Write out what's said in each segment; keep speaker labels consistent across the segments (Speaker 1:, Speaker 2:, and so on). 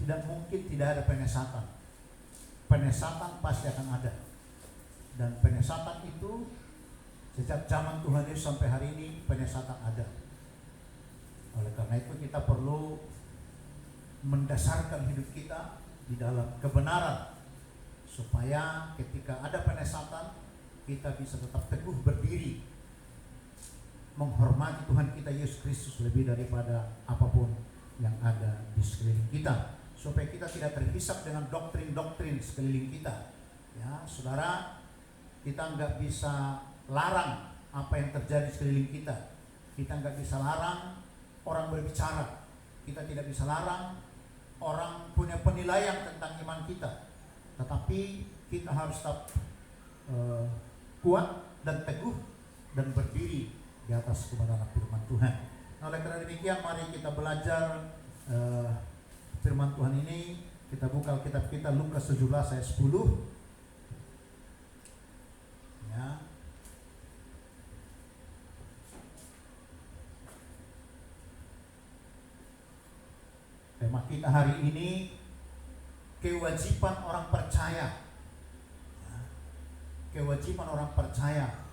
Speaker 1: tidak mungkin tidak ada penyesatan. Penyesatan pasti akan ada. Dan penyesatan itu sejak zaman Tuhan Yesus sampai hari ini penyesatan ada. Oleh karena itu kita perlu mendasarkan hidup kita di dalam kebenaran, supaya ketika ada penyesatan kita bisa tetap teguh berdiri, menghormati Tuhan kita Yesus Kristus lebih daripada apapun yang ada di sekeliling kita, supaya kita tidak terhisap dengan doktrin-doktrin sekeliling kita. Ya, saudara, kita nggak bisa larang apa yang terjadi sekeliling kita. Kita nggak bisa larang orang berbicara. Kita tidak bisa larang orang punya penilaian tentang iman kita. Tetapi kita harus tetap kuat dan teguh dan berdiri di atas kebenaran firman Tuhan. Nah, oleh karena demikian, mari kita belajar firman Tuhan ini. Kita buka Alkitab kita Lukas 17 ayat 10. Ya. Tema kita hari ini kewajiban orang percaya. Ya. Kewajiban orang percaya.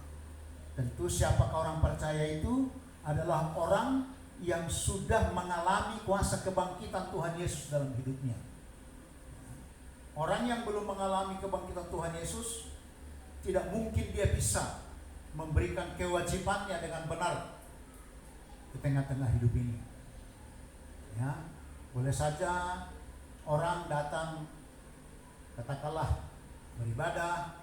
Speaker 1: Tentu siapakah orang percaya itu? Adalah orang yang sudah mengalami kuasa kebangkitan Tuhan Yesus dalam hidupnya. Orang yang belum mengalami kebangkitan Tuhan Yesus, tidak mungkin dia bisa memberikan kewajibannya dengan benar di tengah-tengah hidup ini. Ya, boleh saja orang datang katakanlah beribadah,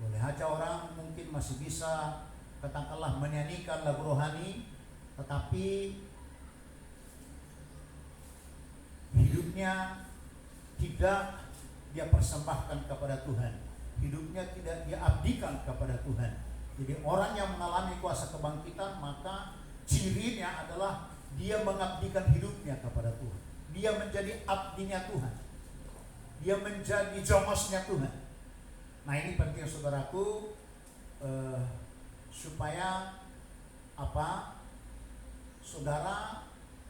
Speaker 1: boleh saja orang mungkin masih bisa katakanlah menyanyikan lagu rohani, tetapi hidupnya tidak dia persembahkan kepada Tuhan, hidupnya tidak dia abdikan kepada Tuhan. Jadi orang yang mengalami kuasa kebangkitan, maka cirinya adalah dia mengabdikan hidupnya kepada Tuhan. Dia menjadi abdinya Tuhan, dia menjadi jomosnya Tuhan. Nah, ini penting saudaraku, supaya apa? Saudara,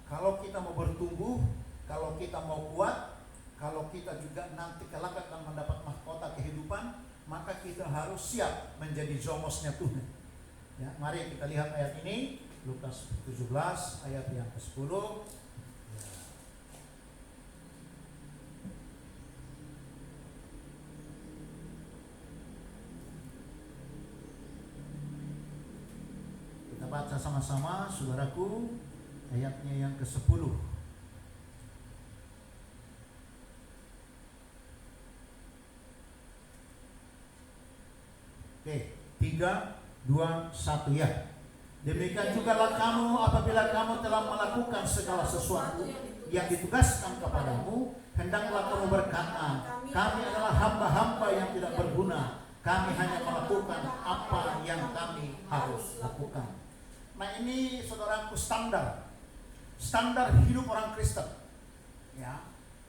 Speaker 1: kalau kita mau bertumbuh, kalau kita mau kuat, kalau kita juga nanti kelak akan mendapat mahkota kehidupan, maka kita harus siap menjadi jomosnya Tuhan. Ya, mari kita lihat ayat ini, Lukas 17 ayat yang ke-10. Ya. Kita baca sama-sama, saudaraku, ayatnya yang ke-10. Oke, 3, 2, 1 ya. Demikian jugalah kamu apabila kamu telah melakukan segala sesuatu yang ditugaskan kepadamu, hendaklah kamu berkata, kami adalah hamba-hamba yang tidak berguna, kami hanya melakukan apa yang kami harus lakukan. Nah, ini saudaraku standar hidup orang Kristen. Ya,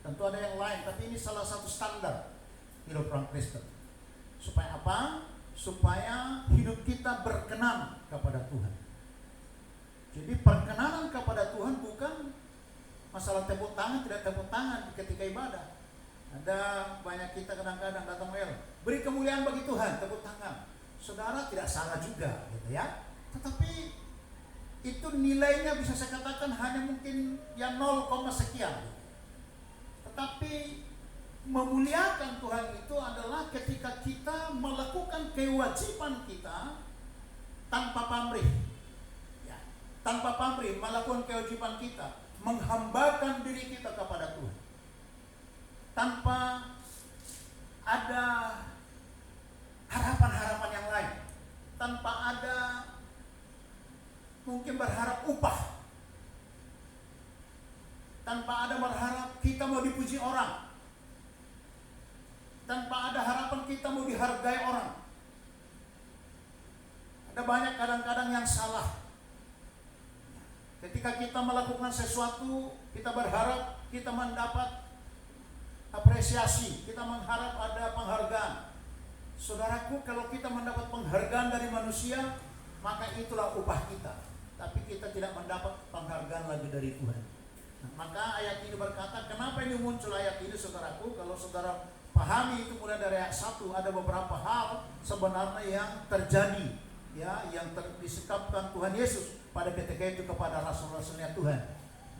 Speaker 1: tentu ada yang lain, tapi ini salah satu standar hidup orang Kristen. Supaya apa? Supaya hidup kita berkenan kepada Tuhan. Jadi perkenanan kepada Tuhan bukan masalah tepuk tangan, tidak tepuk tangan ketika ibadah. Ada banyak kita kadang-kadang datang beri kemuliaan bagi Tuhan, tepuk tangan. Saudara, tidak salah juga gitu ya. Tetapi itu nilainya bisa saya katakan hanya mungkin ya 0, sekian. Tetapi memuliakan Tuhan itu adalah ketika kita melakukan kewajiban kita tanpa pamrih. Ya, tanpa pamrih melakukan kewajiban kita, menghambakan diri kita kepada Tuhan. Tanpa ada harapan-harapan yang lain. Tanpa ada mungkin berharap upah. Tanpa ada berharap kita mau dipuji orang. Tanpa ada harapan kita mau dihargai orang. Ada banyak kadang-kadang yang salah. Ketika kita melakukan sesuatu, kita berharap kita mendapat apresiasi, kita mengharap ada penghargaan. Saudaraku, kalau kita mendapat penghargaan dari manusia, maka itulah upah kita. Tapi kita tidak mendapat penghargaan lagi dari Tuhan. Nah, maka ayat ini berkata, kenapa ini muncul ayat ini saudaraku? Kalau saudara pahami itu mulai dari ayat 1, ada beberapa hal sebenarnya yang terjadi, ya, yang disekapkan Tuhan Yesus pada ketika itu kepada rasul-rasulnya Tuhan.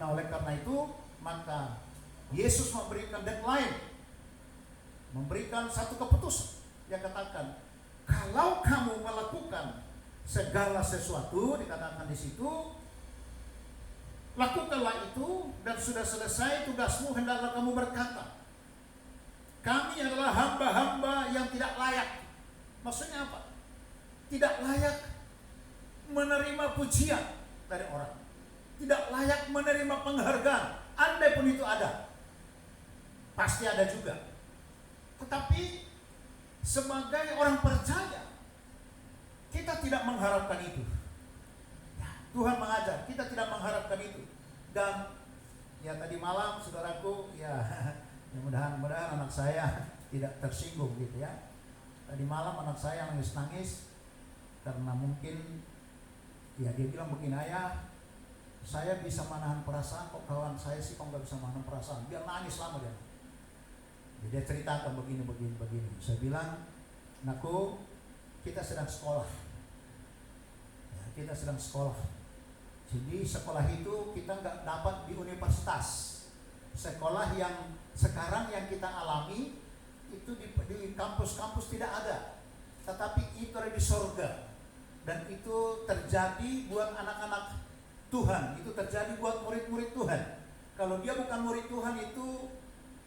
Speaker 1: Nah, oleh karena itu maka Yesus memberikan deadline, memberikan satu keputusan. Dia katakan, kalau kamu melakukan segala sesuatu, dikatakan di situ, lakukanlah itu, dan sudah selesai tugasmu, hendaklah kamu berkata, kami adalah hamba-hamba yang tidak layak. Maksudnya apa? Tidak layak menerima pujian dari orang, tidak layak menerima penghargaan, andai pun itu ada, pasti ada juga. Tetapi sebagai orang percaya, kita tidak mengharapkan itu. Tuhan mengajar, kita tidak mengharapkan itu. Dan ya tadi malam saudaraku, ya mudah-mudahan anak saya tidak tersinggung gitu ya. Tadi malam anak saya nangis-nangis karena mungkin ya dia bilang begini, ayah, saya bisa menahan perasaan, kok kawan saya sih kok nggak bisa menahan perasaan. Dia nangis lama dia. Jadi dia ceritakan begini. Saya bilang, nakku, kita sedang sekolah. Ya, kita sedang sekolah. Jadi sekolah itu kita nggak dapat di universitas. Sekolah yang sekarang yang kita alami itu di kampus-kampus tidak ada. Tetapi itu ada di surga. Dan itu terjadi buat anak-anak Tuhan, itu terjadi buat murid-murid Tuhan. Kalau dia bukan murid Tuhan itu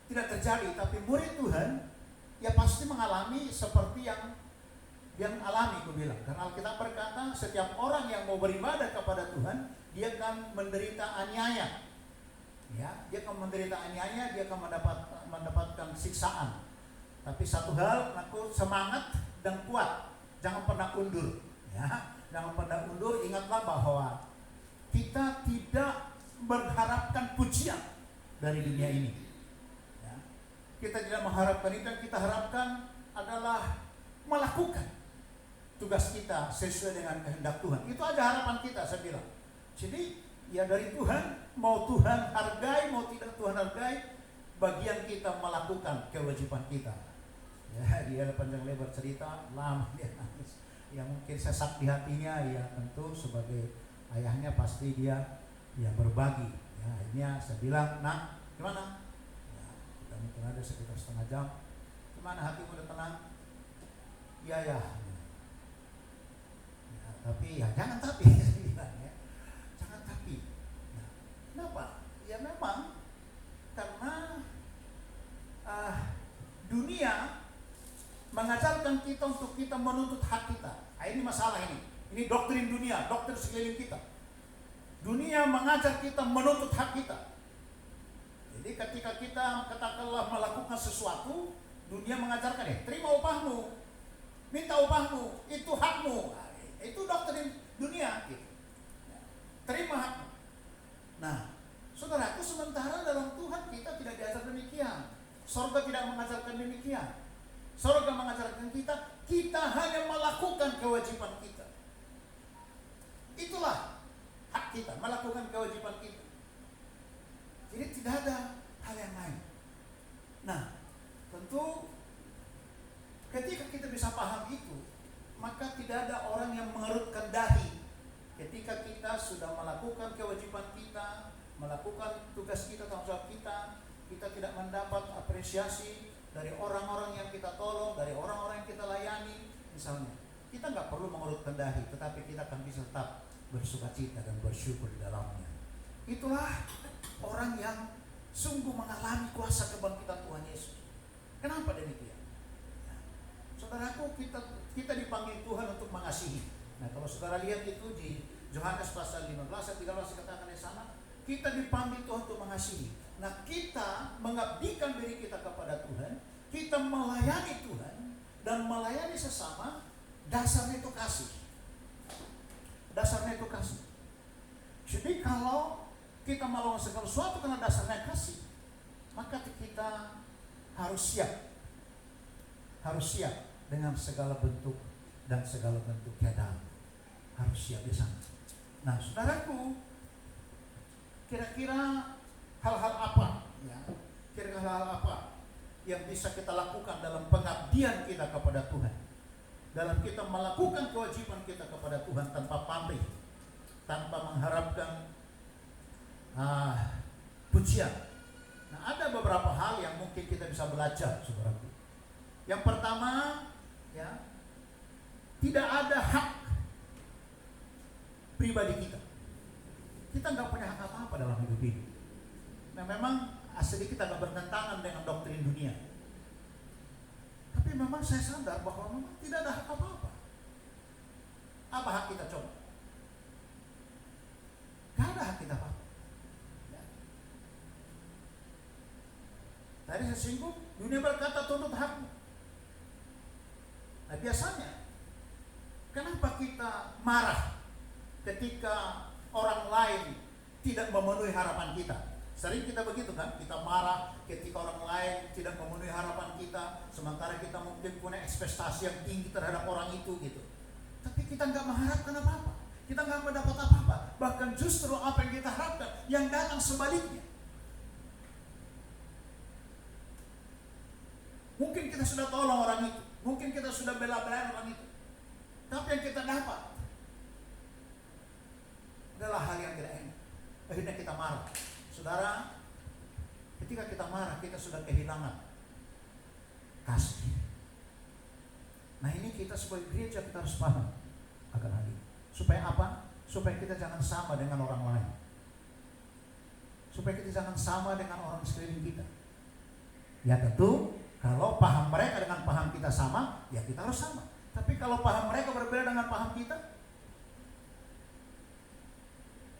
Speaker 1: tidak terjadi, tapi murid Tuhan ya pasti mengalami seperti yang alami, aku bilang. Karena Alkitab berkata, setiap orang yang mau beribadah kepada Tuhan, dia akan menderita aniaya. Ya, dia akan menderita aniaya, dia akan mendapatkan siksaan. Tapi satu hal, aku semangat dan kuat, jangan pernah undur. Ya, jangan pernah undur. Ingatlah bahwa kita tidak mengharapkan pujian dari dunia ini. Ya. Kita tidak mengharapkan itu, yang kita harapkan adalah melakukan tugas kita sesuai dengan kehendak Tuhan. Itu aja harapan kita, saya bilang. Jadi ya dari Tuhan, mau Tuhan hargai, mau tidak Tuhan hargai, bagian kita melakukan kewajiban kita. Ya, dia panjang lebar cerita, lama dia nangis. Yang mungkin sesak di hatinya, ya tentu sebagai ayahnya pasti dia ya berbagi. Ya, akhirnya saya bilang, nak, gimana? Ya, kita mungkin ada sekitar setengah jam. Gimana hatimu udah tenang? Iya ya. Ya, tapi ya jangan tapi, saya bilang ya, jangan tapi. Nah, kenapa? Ya memang karena dunia mengajarkan kita untuk kita menuntut hak kita. Nah, ini masalah ini. Ini doktrin dunia, doktrin sekeliling kita. Dunia mengajar kita menuntut hak kita. Jadi ketika kita katakanlah melakukan sesuatu, dunia mengajarkan, terima upahmu, minta upahmu, itu hakmu. Nah, itu doktrin dunia. Gitu. Terima hakmu. Nah, saudaraku, sementara dalam Tuhan kita tidak diajar demikian. Surga tidak mengajarkan demikian. Surga mengajarkan kita hanya melakukan kewajiban kita. Itulah hak kita, melakukan kewajiban kita. Jadi tidak ada hal yang lain. Nah, tentu ketika kita bisa paham itu, maka tidak ada orang yang mengerutkan dahi. Ketika kita sudah melakukan kewajiban kita, melakukan tugas kita, tanggung jawab kita, kita tidak mendapat apresiasi dari orang-orang yang kita tolong, dari orang-orang yang kita layani, misalnya. Kita nggak perlu mengerutkan dahi, tetapi kita akan bisa tetap bersukacita dan bersyukur di dalamnya. Itulah orang yang sungguh mengalami kuasa kebangkitan Tuhan Yesus. Kenapa demikian? Ya. Saudaraku, kita dipanggil Tuhan untuk mengasihi. Nah, kalau saudara lihat itu di Yohanes pasal 15 ayat 13 dikatakan di sana, kita dipanggil Tuhan untuk mengasihi. Nah, kita mengabdikan diri kita kepada Tuhan, kita melayani Tuhan dan melayani sesama, dasarnya itu kasih. Dasarnya itu kasih. Jadi kalau kita melakukan segala sesuatu karena dasarnya kasih, maka kita harus siap. Harus siap dengan segala bentuk dan segala bentuk keadaan. Harus siap di sana. Nah, saudaraku, kira-kira hal-hal apa, ya, kira-kira hal-hal apa yang bisa kita lakukan dalam pengabdian kita kepada Tuhan, dalam kita melakukan kewajiban kita kepada Tuhan tanpa pamrih, tanpa mengharapkan pujian. Nah, ada beberapa hal yang mungkin kita bisa belajar, saudaraku. Yang pertama, ya, tidak ada hak pribadi kita. Kita nggak punya hak apa-apa dalam hidup ini. Nah, memang sedikit agak bertentangan dengan doktrin dunia. Tapi memang saya sadar bahwa memang tidak ada hak apa-apa. Apa hak kita coba? Gak ada hak kita apa-apa. Ya. Tadi saya singgung, dunia berkata tuntut hakmu. Nah, biasanya, kenapa kita marah ketika orang lain tidak memenuhi harapan kita? Sering kita begitu kan, kita marah ketika orang lain tidak memenuhi harapan kita, sementara kita mungkin punya ekspektasi yang tinggi terhadap orang itu gitu. Tapi kita nggak mengharapkan apa-apa, kita nggak mendapat apa-apa, bahkan justru apa yang kita harapkan yang datang sebaliknya. Mungkin kita sudah tolong orang itu, mungkin kita sudah bela-belain orang itu, tapi yang kita dapat adalah hal yang tidak enak. Akhirnya kita marah. Saudara, ketika kita marah, kita sudah kehilangan kasih. Nah, ini kita sebagai gereja kita harus paham akan hal ini. Supaya apa? Supaya kita jangan sama dengan orang lain. Supaya kita jangan sama dengan orang sekeliling kita. Ya tentu, kalau paham mereka dengan paham kita sama, ya kita harus sama. Tapi kalau paham mereka berbeda dengan paham kita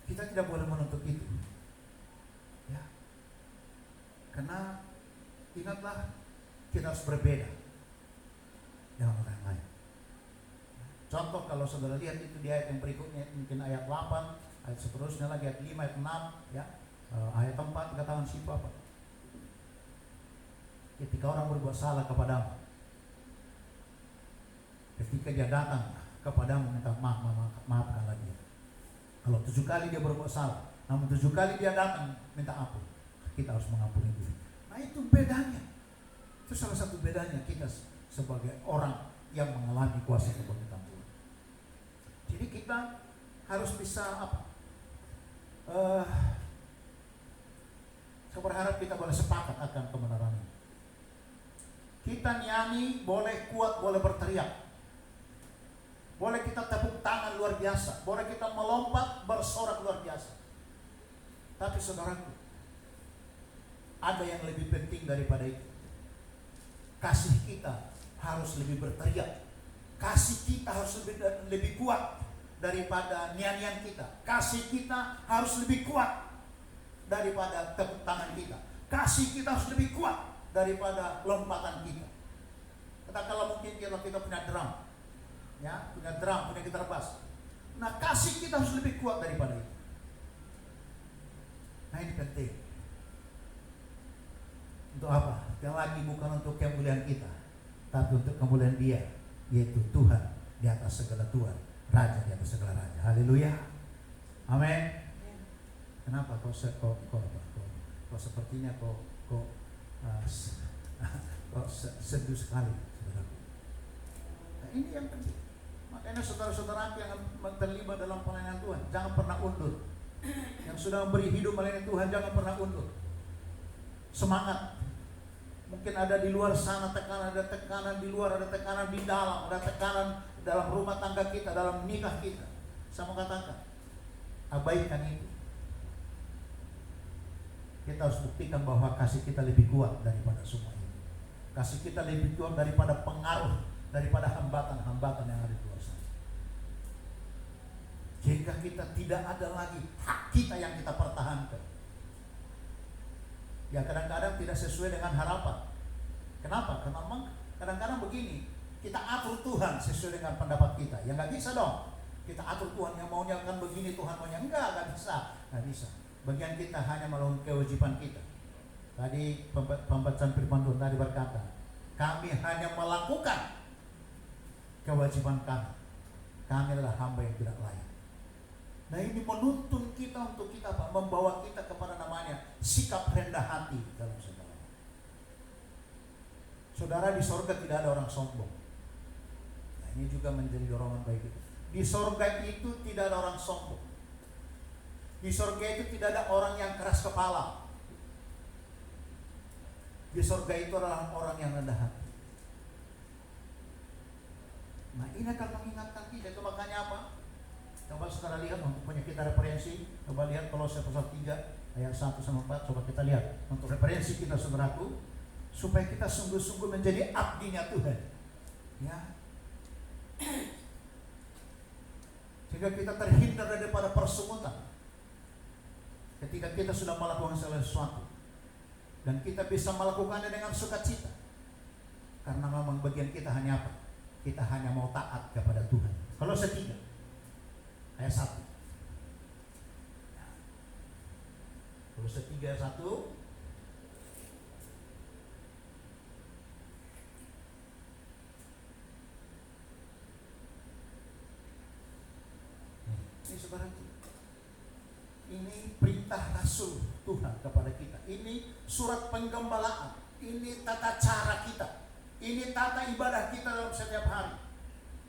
Speaker 1: tidak boleh menuntut itu. Ya. Karena ingatlah, kita harus berbeda dengan orang lain. Contoh, kalau saudara lihat itu di ayat yang berikutnya, mungkin ayat 8, ayat seterusnya lagi, ayat 5, ayat 6, ya. Ayat 4 katakan siapa apa? Ketika orang berbuat salah kepadamu, ketika dia datang kepadamu minta maafkan lagi. Kalau 7 kali dia berbuat salah, namun 7 kali dia datang minta ampun, kita harus mengampuni diri. Nah, itu bedanya. Itu salah satu bedanya kita sebagai orang yang mengalami kuasa kebangkitan Tuhan. Jadi kita harus bisa apa? Saya berharap kita boleh sepakat akan kebenaran ini. Kita nyanyi, boleh kuat, boleh berteriak. Boleh kita tepuk tangan luar biasa, boleh kita melompat bersorak luar biasa. Tapi saudaraku, ada yang lebih penting daripada itu. Kasih kita harus lebih berteriak. Kasih kita harus lebih kuat daripada nyanyian kita. Kasih kita harus lebih kuat daripada tepuk tangan kita. Kasih kita harus lebih kuat daripada lompatan kita. Katakanlah mungkin kita punya drum, ya, punya drum, punya gitar bass. Nah, kasih kita harus lebih kuat daripada itu. Nah, ini penting. Untuk apa? Yang lagi bukan untuk kemuliaan kita, tapi untuk kemuliaan Dia, yaitu Tuhan di atas segala Tuhan, Raja di atas segala Raja. Haleluya. Amin. Kenapa kok sepertinya kok sedih sekali, saudaraku. Nah, ini yang penting. Makanya saudara-saudara yang terlibat dalam pelayanan Tuhan, jangan pernah undur. Yang sudah memberi hidup melayani Tuhan, jangan pernah undur. Semangat. Mungkin ada di luar sana tekanan, ada tekanan di luar, ada tekanan di dalam, ada tekanan dalam rumah tangga kita, dalam nikah kita. Saya mau katakan, abaikan itu. Kita harus buktikan bahwa kasih kita lebih kuat daripada semua ini. Kasih kita lebih kuat daripada pengaruh, daripada hambatan-hambatan yang ada di luar sana. Jika kita tidak ada lagi hak kita yang kita pertahankan. Ya, kadang-kadang tidak sesuai dengan harapan. Kenapa? Karena memang kadang-kadang begini, kita atur Tuhan sesuai dengan pendapat kita. Ya nggak bisa dong. Kita atur Tuhan, yang maunya kan begini, Tuhan maunya nggak bisa. Nggak bisa. Bagian kita hanya melakukan kewajiban kita. Tadi pembacaan firman Tuhan tadi berkata, kami hanya melakukan kewajiban kami. Kami adalah hamba yang tidak layak. Nah, ini menuntun kita untuk kita, Pak, membawa kita kepada nama namanya sikap rendah hati dalam segala. Saudara, di sorga tidak ada orang sombong. Nah, ini juga menjadi dorongan bagi kita. Di sorga itu tidak ada orang sombong. Di sorga itu tidak ada orang yang keras kepala. Di sorga itu adalah orang yang rendah hati. Nah, ini akan mengingatkan kita. Itu makanya apa? Coba saudara lihat untuk punya kita referensi. Coba lihat Kolose pasal 3 ayat 1-4. Coba kita lihat untuk referensi kita, saudaraku, supaya kita sungguh-sungguh menjadi abdinya Tuhan. Ya. Sehingga kita terhindar daripada persungutan ketika kita sudah melakukan segala sesuatu, dan kita bisa melakukannya dengan sukacita, karena memang bagian kita hanya apa? Kita hanya mau taat kepada Tuhan. Kolose 3 ayat 1. Kolose 3 ayat 1. Ini saudaraku, ini perintah Rasul Tuhan kepada kita. Ini surat penggembalaan. Ini tata cara kita. Ini tata ibadah kita dalam setiap hari.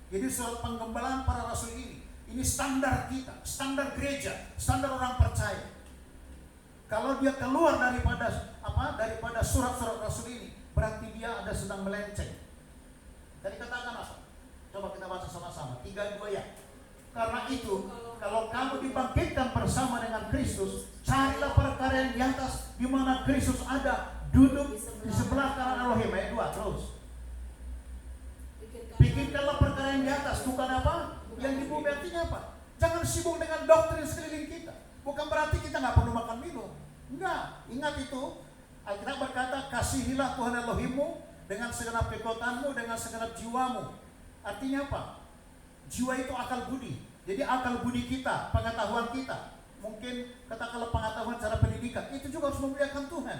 Speaker 1: Jadi surat penggembalaan para rasul ini standar kita, standar gereja, standar orang percaya. Kalau dia keluar daripada surat-surat rasul ini, berarti dia ada sedang melenceng. Tadi katakan apa? Coba kita baca sama-sama. 3-2 ya. Karena itu, kalau kamu dibangkitkan bersama dengan Kristus, carilah perkara yang di atas, di mana Kristus ada, duduk di sebelah kanan Elohim. Ayat 2 terus. Pikirkanlah perkara yang di atas, bukan apa? Yang di bumi. Artinya apa? Jangan sibuk dengan doktrin sekeliling kita. Bukan berarti kita nggak perlu makan minum. Enggak. Ingat itu. Alkitab berkata, kasihilah Tuhan Elohimmu dengan segenap kekuatanmu, dengan segenap jiwamu. Artinya apa? Jiwa itu akal budi. Jadi akal budi kita, pengetahuan kita, mungkin katakanlah pengetahuan cara pendidikan, itu juga harus memuliakan Tuhan.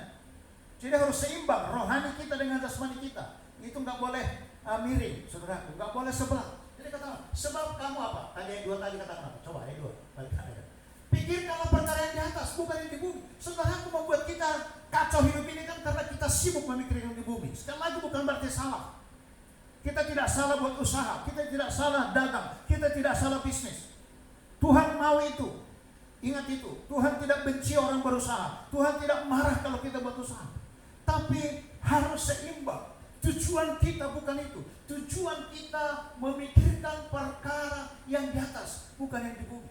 Speaker 1: Jadi harus seimbang rohani kita dengan jasmani kita. Itu nggak boleh miring, saudara, nggak boleh sebelah. Jadi katakan, sebab kamu apa? Tadi ayat 2 tadi katakan apa? Coba ayat 2. Pikirkanlah perkara yang di atas, bukan yang di bumi. Saudara, aku membuat kita kacau hidup ini kan karena kita sibuk memikirkan yang di bumi. Sekali lagi bukan berarti salah. Kita tidak salah buat usaha, kita tidak salah dagang, kita tidak salah bisnis. Tuhan mau itu. Ingat itu. Tuhan tidak benci orang berusaha. Tuhan tidak marah kalau kita buat usaha. Tapi harus seimbang. Tujuan kita bukan itu. Tujuan kita memikirkan perkara yang di atas, bukan yang di bumi.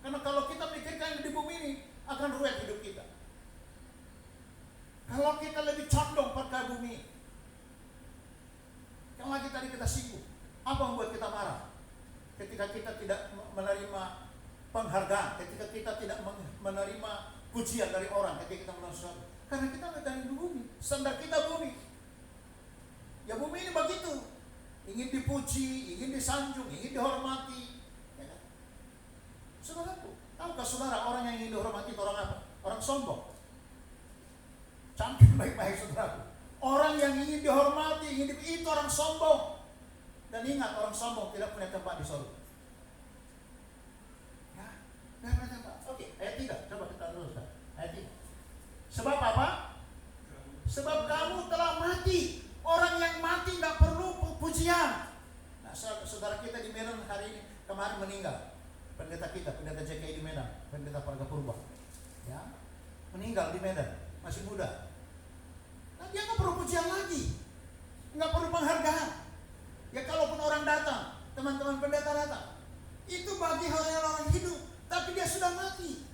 Speaker 1: Karena kalau kita mikirkan yang di bumi ini, akan ruwet hidup kita. Kalau kita lebih condong perkara bumi, yang lagi tadi kita sibuk, apa yang membuat kita marah? Ketika kita tidak menerima penghargaan, ketika kita tidak menerima pujian dari orang, ketika kita melakukan sesuatu. Karena kita tidak di bumi, standar kita bumi. Ya bumi ini begitu, ingin dipuji, ingin disanjung, ingin dihormati. Ya kan? Saudaraku, tahukah saudara orang yang ingin dihormati itu orang apa? Orang sombong. Camkan baik-baik saudaraku. Orang yang ingin dihormati, itu orang sombong. Dan ingat, orang sombong tidak punya tempat di surga. Ya, tidak punya tempat. Oke, ayat 3. Coba kita teruskan. Ayat 3. Sebab apa? Sebab kamu telah mati. Orang yang mati tidak perlu pujian. Nah, saudara kita di Medan hari ini, kemarin meninggal. Pendeta kita, pendeta JKI di Medan, pendeta Parga Purba. Ya, meninggal di Medan, masih muda. Dia nggak perlu pujian lagi, nggak perlu penghargaan. Ya kalaupun orang datang, teman-teman pendeta datang, itu bagi orang hidup, tapi dia sudah mati.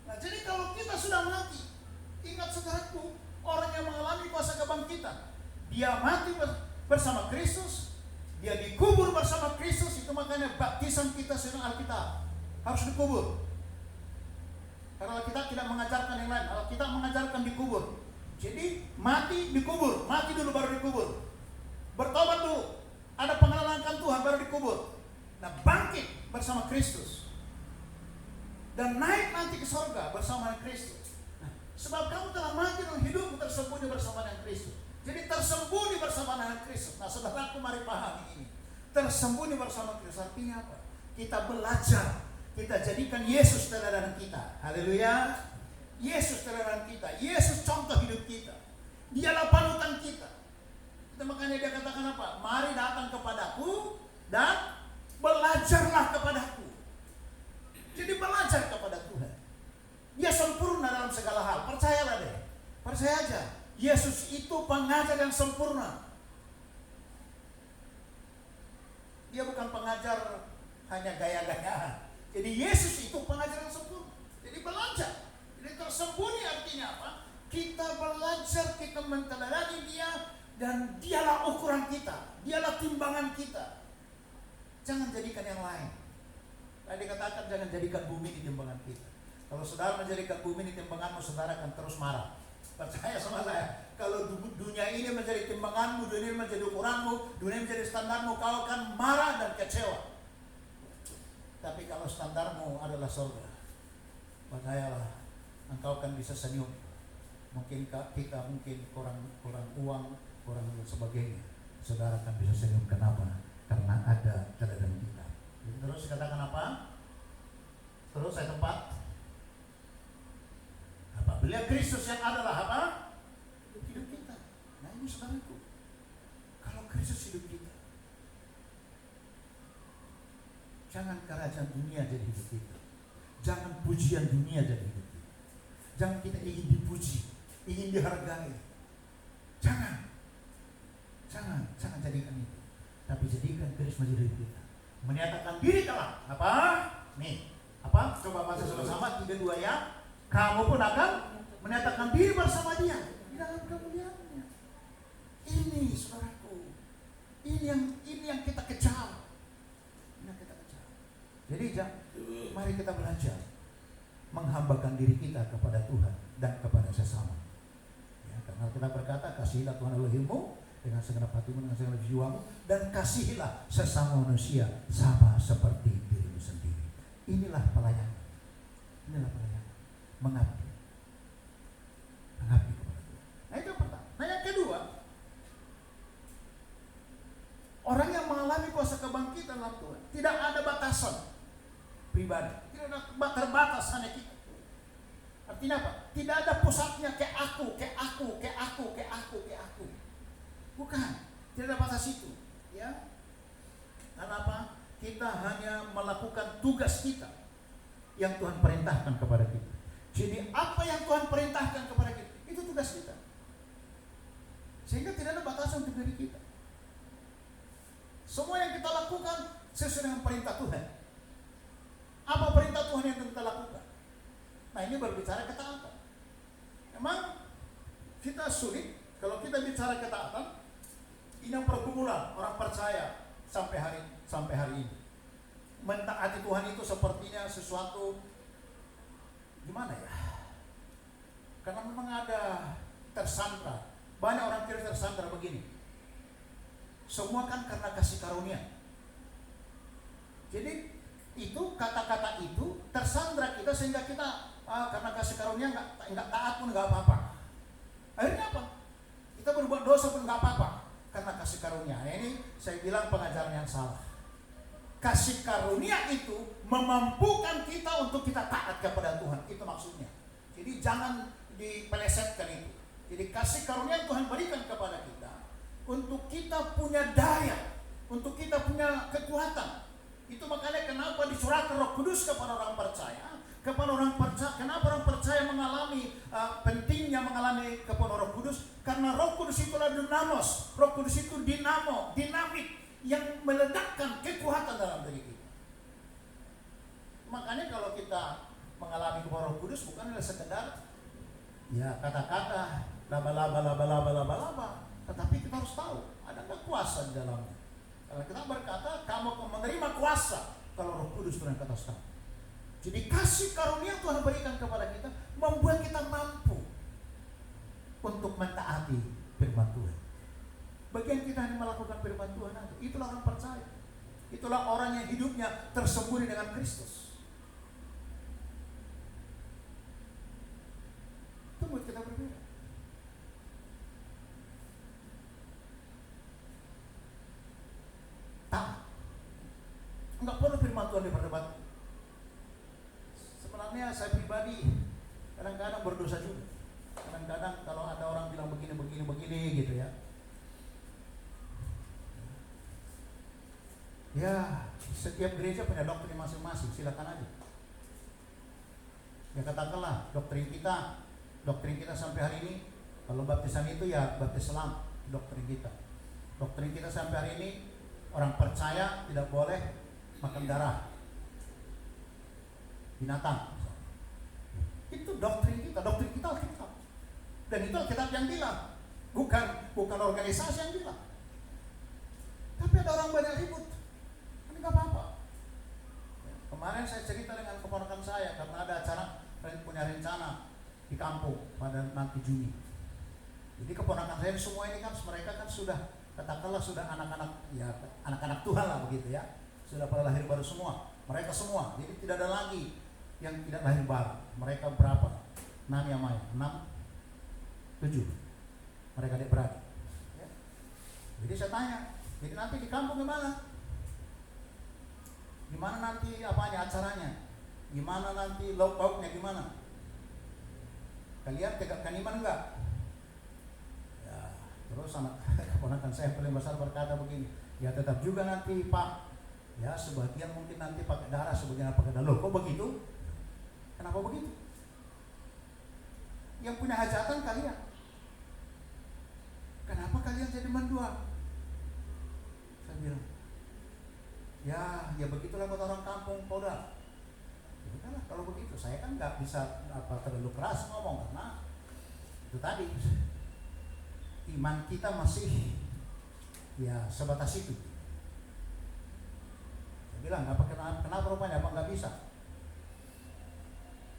Speaker 1: Nah jadi kalau kita sudah mati, ingat saudaraku, orang yang mengalami kuasa kebangkitan, dia mati bersama Kristus, dia dikubur bersama Kristus. Itu makanya baptisan kita sesuai Alkitab harus dikubur. Karena kita tidak mengajarkan yang lain, kita mengajarkan dikubur. Jadi mati dikubur, mati dulu baru dikubur. Bertobat dulu, ada pengenalan akan Tuhan baru dikubur. Nah bangkit bersama Kristus dan naik nanti ke surga bersama Kristus. Nah, sebab kamu telah mati dan hidupmu tersembunyi bersama dengan Kristus. Jadi tersembunyi bersama dengan Kristus. Nah saudaraku, mari pahami ini. Tersembunyi bersama Kristus artinya apa? Kita belajar Kita jadikan Yesus teladan kita. Haleluya. Yesus teladan kita. Yesus contoh hidup kita. Dialah panutan kita. Makanya dia katakan apa? Mari datang kepadaku dan belajarlah kepadaku. Jadi belajar kepada Tuhan. Dia sempurna dalam segala hal. Percayalah deh. Percaya aja. Yesus itu pengajar yang sempurna. Dia bukan pengajar hanya gaya-gayaan. Jadi Yesus itu pengajar yang sempurna. Jadi belajar. Jadi tersembunyi artinya apa? Kita belajar, kita menteladani Dia, dan Dialah ukuran kita. Dialah timbangan kita. Jangan jadikan yang lain. Tadi dikatakan jangan jadikan bumi di timbangan kita. Kalau saudara menjadikan bumi di timbanganmu, saudara akan terus marah. Percaya sama saya. Kalau dunia ini menjadi timbanganmu, dunia ini menjadi ukuranmu, dunia ini menjadi standarmu, kau akan marah dan kecewa. Tapi kalau standarmu adalah surga, percayalah, engkau akan bisa senyum. Mungkin kita kurang uang, kurang sebagainya, saudara akan bisa senyum. Kenapa? Karena ada teladan kita. Terus katakan apa? Terus saya tempat. Apa? Beliau Kristus yang adalah apa? Hidup kita. Nah ini saudaraku, kalau Kristus hidup kita, jangan kerajaan dunia jadi hidup kita. Jangan pujian dunia jadi hidup kita. Jangan kita ingin dipuji, ingin dihargai. Jangan jadikan itu. Tapi jadikan Kristus menjadi hidup kita. Menyatakan diri telah apa? Nih, apa? Coba baca sama-sama 3-2 ya. Kamu pun akan menyatakan diri bersama Dia di dalam kemuliaannya. Ini saudaraku, ini yang kita kejar. Jadi mari kita belajar menghambakan diri kita kepada Tuhan dan kepada sesama. Ya, karena kita berkata, kasihilah Tuhan Elohimmu dengan segenap hatimu, dengan segenap jiwamu, dan kasihilah sesama manusia sama seperti dirimu sendiri. Inilah pelayanan. Mengabdi kepada Tuhan. Nah itu yang pertama. Nah yang kedua, orang yang mengalami kuasa kebangkitan dalam Tuhan tidak ada batasan pribadi, tidak ada terbatas hanya kita. Artinya apa? Tidak ada pusatnya kayak aku. Bukan, tidak ada batas itu. Ya, karena apa? Kita hanya melakukan tugas kita yang Tuhan perintahkan kepada kita. Jadi apa yang Tuhan perintahkan kepada kita, itu tugas kita. Sehingga tidak ada batasan untuk diri kita. Semua yang kita lakukan sesuai dengan perintah Tuhan. Apa perintah Tuhan yang kita lakukan? Nah ini berbicara ketaatan. Memang kita sulit kalau kita bicara ketaatan. Ini yang pergumulan orang percaya sampai hari ini. Mentaati Tuhan itu sepertinya sesuatu gimana ya? Karena memang ada tersandra. Banyak orang kira tersandra begini. Semua kan karena kasih karunia. Jadi itu kata-kata itu tersandra kita sehingga kita karena kasih karunia nggak taat pun nggak apa-apa. Akhirnya apa? Kita berbuat dosa pun nggak apa-apa karena kasih karunia. Nah, ini saya bilang pengajaran yang salah. Kasih karunia itu memampukan kita untuk kita taat kepada Tuhan. Itu maksudnya. Jadi jangan dipelesetkan itu. Jadi kasih karunia yang Tuhan berikan kepada kita untuk kita punya daya, untuk kita punya kekuatan. Itu makanya kenapa disurahkan Roh Kudus kepada orang percaya. Kenapa orang percaya mengalami pentingnya mengalami kepada Roh Kudus? Karena Roh Kudus itulah dinamos. Roh Kudus itu dinamik yang meledakkan kekuatan dalam diri kita. Makanya kalau kita mengalami kepada Roh Kudus bukanlah sekedar ya kata-kata laba-laba, tetapi kita harus tahu ada kuasa di dalamnya. Kalau kita berkata kamu menerima kuasa kalau Roh Kudus turun ke atas kamu. Jadi kasih karunia Tuhan berikan kepada kita membuat kita mampu untuk mentaati firman Tuhan. Bagian kita hanya melakukan firman Tuhan aja. Itulah orang percaya. Itulah orang yang hidupnya tersembunyi dengan Kristus. Itu buat kita berbeda. Enggak perlu firman Tuhan diperdebatkan. Soalnya saya pribadi kadang-kadang berdosa juga. Kadang-kadang kalau ada orang bilang begini gitu ya. Ya, setiap gereja punya doktrin masing-masing, silakan aja. Ya katakanlah doktrin kita sampai hari ini, kalau baptisan itu ya baptis selam, doktrin kita. Doktrin kita sampai hari ini, orang percaya tidak boleh makan darah binatang. Itu doktrin kita Alkitab. Dan itu Alkitab yang bilang, bukan organisasi yang bilang. Tapi ada orang banyak ribut, ini gak apa-apa. Kemarin saya cerita dengan keponakan saya karena ada acara punya rencana di kampung pada nanti Juni. Jadi keponakan saya semua ini kan mereka kan sudah katakanlah sudah anak-anak Tuhan lah begitu ya. Sudah pada lahir baru semua. Mereka semua. Jadi tidak ada lagi yang tidak lahir baru. Mereka berapa? 6 yang main. 6, 7. Mereka adik-beradik. Ya. Jadi saya tanya, jadi nanti di kampung gimana? Gimana nanti acaranya? Gimana nanti lauk-lauknya gimana? Kalian tegakkan iman enggak? Ya, terus anak keponakan saya paling besar berkata begini, ya tetap juga nanti Pak. Ya sebagian mungkin nanti pakai darah, sebagian pakai darah. Loh kok begitu? Kenapa begitu? Yang punya hajatan kalian. Kenapa kalian jadi mendua? Saya bilang, ya begitulah kata orang kampung Polda. Ya udahlah kalau begitu, saya kan nggak bisa terlalu keras ngomong karena itu tadi iman kita masih ya sebatas itu. Saya bilang kenapa rupanya apa nggak bisa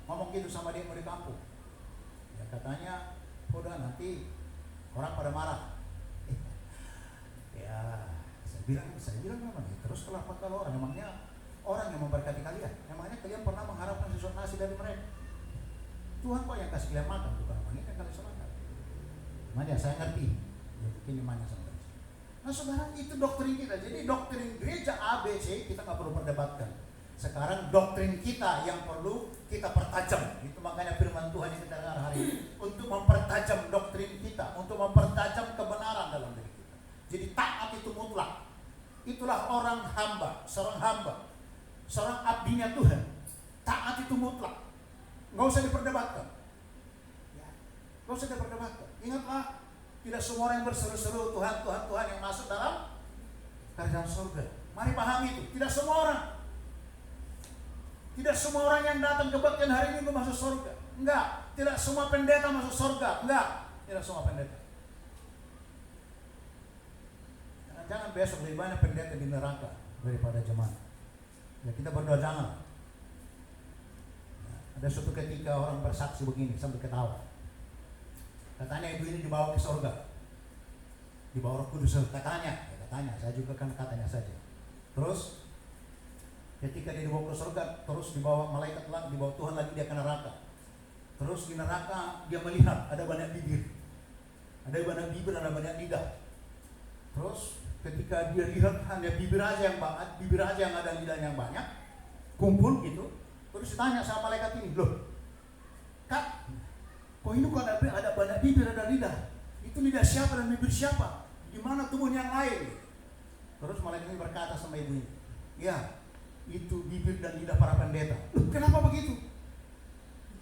Speaker 1: ngomong gitu sama dia mau di kampung. Ya katanya udah nanti orang pada marah. Ya saya bilang memang terus kalau orang emangnya orang yang memberkati kalian, emangnya kalian pernah mengharapkan sesuatu nasi dari mereka? Tuhan kok yang kasih kalian makan, bukan emangnya yang kalian makan. Makanya saya ngerti ya mungkin imannya sama. Nah saudara, itu doktrin kita. Jadi doktrin gereja ABC kita nggak perlu perdebatkan. Sekarang doktrin kita yang perlu kita pertajam. Itu makanya firman Tuhan yang kita dengar hari ini untuk mempertajam doktrin kita, untuk mempertajam kebenaran dalam diri kita. Jadi taat itu mutlak. Itulah orang hamba, seorang abdinya Tuhan. Taat itu mutlak. Nggak usah diperdebatkan. Nggak usah diperdebatkan. Ingatlah, tidak semua orang yang berseru-seru Tuhan yang masuk dalam kerajaan surga. Mari pahami itu. Tidak semua orang. Tidak semua orang yang datang kebaktian hari Minggu masuk surga. Enggak. Tidak semua pendeta masuk surga. Enggak. Tidak semua pendeta. Jangan besok lebih banyak pendeta di neraka daripada jemaat. Ya kita berdoa jangan. Ada suatu ketika orang bersaksi begini sambil ketawa. Katanya ibu ini dibawa ke surga, dibawa Roh Kudus katanya, saya juga kan katanya saja. Terus ketika dia dibawa ke surga, terus dibawa malaikat lagi, dibawa Tuhan lagi dia ke neraka. Terus di neraka dia melihat ada banyak bibir, ada banyak lidah. Terus ketika dia lihat hanya bibir aja yang ada lidah yang banyak, kumpul gitu. Terus ditanya sama malaikat ini, loh, Kak, kok ini kok ada banyak bibir, ada lidah? Itu lidah siapa dan bibir siapa? Di mana tubuh yang lain? Terus malaikat ini berkata sama ibu ini, ya, itu bibir dan lidah para pendeta. Loh, kenapa begitu?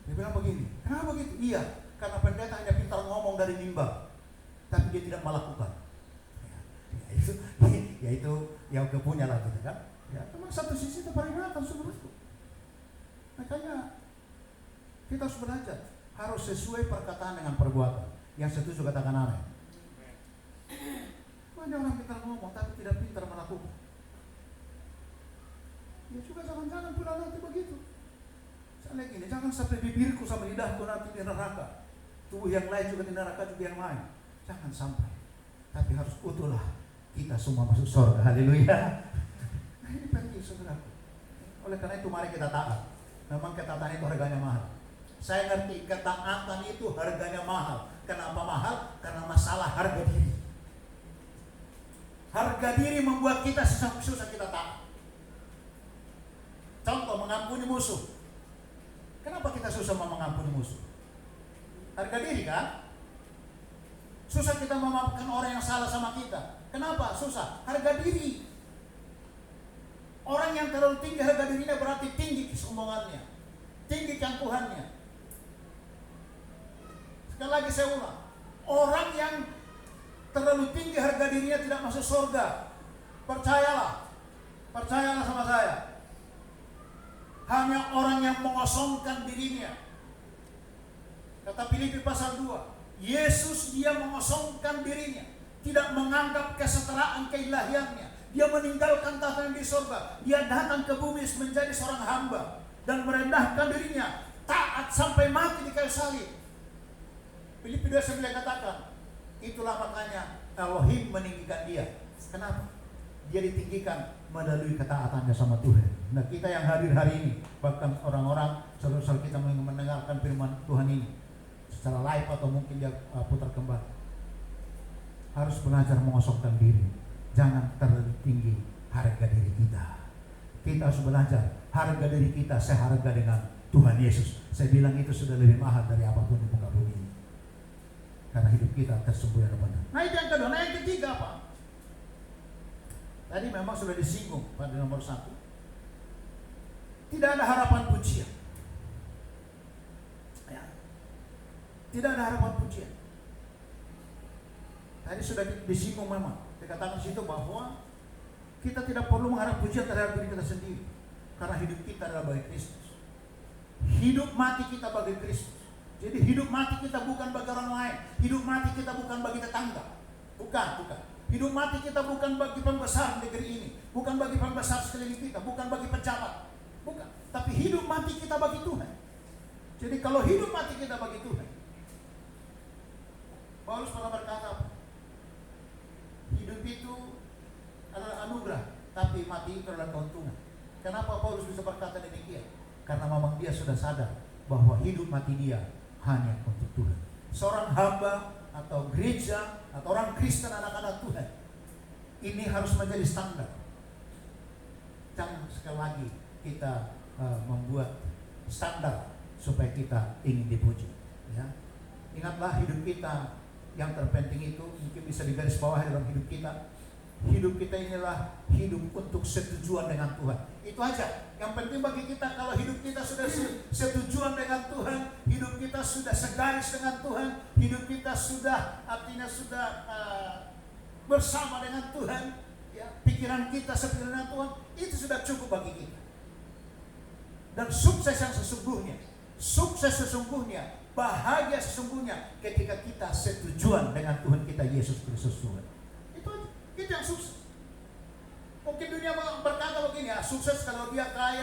Speaker 1: Dia bilang begini, kenapa begitu? Iya, karena pendeta hanya pintar ngomong dari mimbar, tapi dia tidak melakukan. Ya itu yang kepunya lah gitu kan. Ya, cuma satu sisi itu peringatan saudaraku. Makanya kita harus belajar, harus sesuai perkataan dengan perbuatan. Yang setuju katakan amin. Banyak orang pintar ngomong tapi tidak pintar melakukan. Ya juga jangan-jangan pula nanti begitu. Saya gini, jangan sampai bibirku sama lidahku nanti di neraka. Tubuh yang lain juga di neraka juga yang lain. Jangan sampai. Tapi harus utuhlah kita semua masuk surga. Haleluya. Nah ini penting saudaraku. Oleh karena itu mari kita taat. Memang ketaatan itu harganya mahal. Saya ngerti ketaatan itu harganya mahal. Kenapa mahal? Karena masalah harga diri. Harga diri membuat kita susah kita taat. Contoh, mengampuni musuh. Kenapa kita susah mengampuni musuh? Harga diri kan? Susah kita memaafkan orang yang salah sama kita. Kenapa? Susah. Harga diri. Orang yang terlalu tinggi harga dirinya berarti tinggi kesombongannya, tinggi keangkuhannya. Sekali lagi saya ulang, orang yang terlalu tinggi harga dirinya tidak masuk surga. Percayalah sama saya. Hanya orang yang mengosongkan dirinya. Kata Filipi pasal 2, Yesus dia mengosongkan dirinya, tidak menganggap kesetaraan keilahiannya. Dia meninggalkan tahta di surga. Dia datang ke bumi menjadi seorang hamba dan merendahkan dirinya, taat sampai mati di kayu salib. Filipi 2:9 katakan, itulah makanya Elohim meninggikan dia. Kenapa? Dia ditinggikan melalui ketaatannya sama Tuhan. Nah, kita yang hadir hari ini, bahkan orang-orang saudara-saudara kita mendengarkan firman Tuhan ini secara live atau mungkin dia putar kembali, harus belajar mengosongkan diri. Jangan terlalu tinggi harga diri kita. Kita harus belajar harga diri kita seharga dengan Tuhan Yesus. Saya bilang itu sudah lebih mahal dari apapun di muka bumi ini. Karena hidup kita tersembunyi dan benar. Nah, itu yang kedua. Nah, yang ketiga apa? Tadi memang sudah disinggung pada nomor 1. Tidak ada harapan pujian. Ya. Tidak ada harapan pujian. Tadi sudah disinggung memang. Dikatakan di situ bahwa kita tidak perlu mengharap pujian terhadap diri kita sendiri. Karena hidup kita adalah bagi Kristus. Hidup mati kita bagi Kristus. Jadi hidup mati kita bukan bagi orang lain. Hidup mati kita bukan bagi tetangga. Bukan. Hidup mati kita bukan bagi pembesar negeri ini, bukan bagi pembesar sekeliling kita, bukan bagi pejabat, bukan. Tapi hidup mati kita bagi Tuhan. Jadi kalau hidup mati kita bagi Tuhan, Paulus pernah berkata, hidup itu adalah anugerah, tapi mati itu adalah keuntungan. Kenapa Paulus bisa berkata demikian? Karena memang dia sudah sadar bahwa hidup mati dia hanya untuk Tuhan. Seorang hamba atau gereja atau orang Kristen, anak-anak Tuhan, ini harus menjadi standar. Jangan sekali lagi kita membuat standar supaya kita ingin dipuji. Ya. Ingatlah hidup kita yang terpenting itu mungkin bisa digaris bawah dalam hidup kita. Hidup kita inilah hidup untuk setujuan dengan Tuhan. Itu aja. Yang penting bagi kita kalau hidup kita sudah setujuan dengan Tuhan, hidup kita sudah segaris dengan Tuhan, hidup kita sudah artinya sudah bersama dengan Tuhan, ya, pikiran kita seperti dengan Tuhan, itu sudah cukup bagi kita. Dan sukses yang sesungguhnya, bahagia sesungguhnya ketika kita setujuan dengan Tuhan kita Yesus Kristus Tuhan. Itu yang sukses. Mungkin dunia berkata begini, ya, sukses kalau dia kaya,